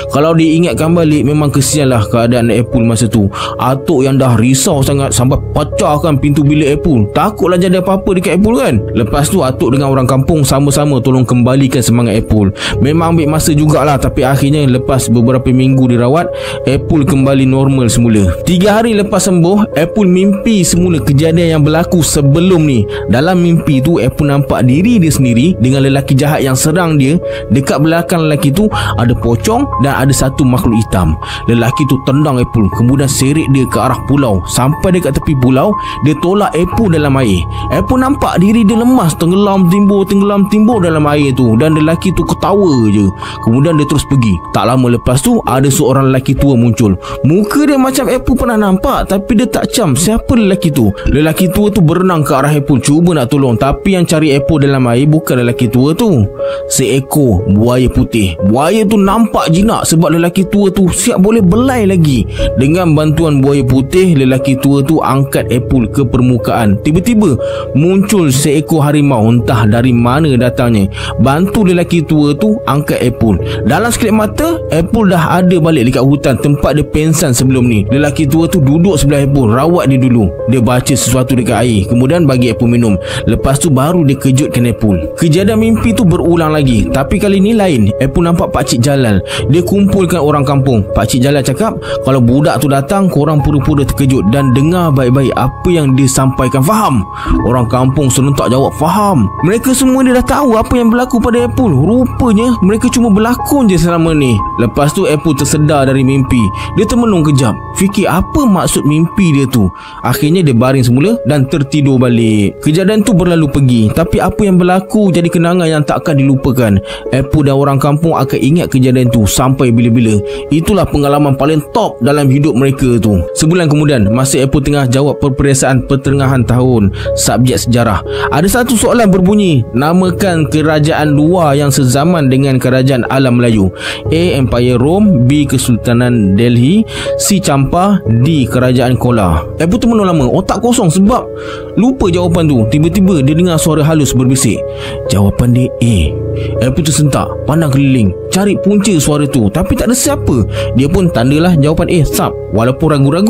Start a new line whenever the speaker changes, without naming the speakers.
Kalau diingatkan balik, memang kesianlah keadaan Apple masa tu. Atuk yang dah risau sangat sampai pecahkan pintu bilik Apple. Takutlah jadi apa-apa dekat Apple kan. Lepas tu atuk dengan orang kampung sama-sama tolong kembalikan semangat Apple. Memang ambil masa jugalah, tapi akhirnya lepas beberapa minggu dirawat, Apple kembali normal semula. 3 hari lepas sembuh, Apple mimpi semula kejadian yang berlaku sebelum ni. Dalam mimpi tu, Apple nampak diri dia sendiri dengan lelaki jahat yang serang dia. Dekat belakang lelaki tu ada pocong dan ada satu makhluk hitam. Lelaki tu tendang Apple, kemudian seret dia ke arah pulau. Sampai dekat tepi pulau, dia tolak Apple dalam air. Apple nampak diri dia lemas, tenggelam timbul dalam air tu. Dan lelaki tu ketawa je. Kemudian dia terus pergi. Tak lama lepas tu, ada seorang lelaki tua muncul. Muka dia macam Apple pernah nampak, tapi dia tak cam siapa lelaki tu. Lelaki tua tu berenang ke arah Apple, cuba nak tolong. Tapi yang cari Apple dalam air bukan lelaki tua tu, seekor buaya putih. Buaya tu nampak jinak sebab lelaki tua tu siap boleh belai lagi. Dengan bantuan buaya putih, lelaki tua tu angkat Apple ke permukaan. Tiba-tiba muncul seekor harimau, entah dari mana datangnya, bantu lelaki tua tu angkat Apple. Dalam sekelip mata, Apple dah ada balik dekat hutan tempat dia pensan sebelum ni. Lelaki tua tu duduk sebelah Apple, rawat dia dulu. Dia baca sesuatu dekat air, kemudian bagi Apple minum. Lepas tu baru dia kejutkan Apple. Kejadian mimpi tu berulang lagi, tapi kali ni lain. Apple nampak Pakcik Jalal. Dia kumpulkan orang kampung. Pakcik Jalal cakap, kalau budak tu datang, korang pura-pura terkejut dan dengar baik-baik apa yang dia sampaikan. Faham? Orang kampung serentak jawab, faham. Mereka semua dia dah tahu apa yang berlaku pada Apple. Rupanya mereka cuma berlakon je selama ni. Lepas tu Apple tersedar dari mimpi. Dia termenung kejap, fikir apa maksud mimpi dia tu. Akhirnya dia baring semula dan tertidur balik. Kejadian tu berlalu pergi, tapi apa yang berlaku jadi kenangan yang takkan dilupakan. Apple dan orang kampung akan ingat kejadian tu sampai bila-bila. Itulah pengalaman paling top dalam hidup mereka tu. Sebulan kemudian, masa Apple tengah jawab perperiksaan pertengahan tahun subjek sejarah, ada satu soalan berbunyi, namakan kerajaan luar yang sezaman dengan kerajaan alam Melayu. A. Empire Rome, B. Kesultanan Delhi, C. Champa, D. Kerajaan Kola. Apple termenung lama, otak kosong sebab lupa jawapan tu. Tiba-tiba dia dengar suara halus berbisik, jawapan dia A. Apple tersentak, pandang keliling, cari punca suara tu, tapi tak ada siapa. Dia pun tandalah jawapan A, sap, walaupun ragu-ragu.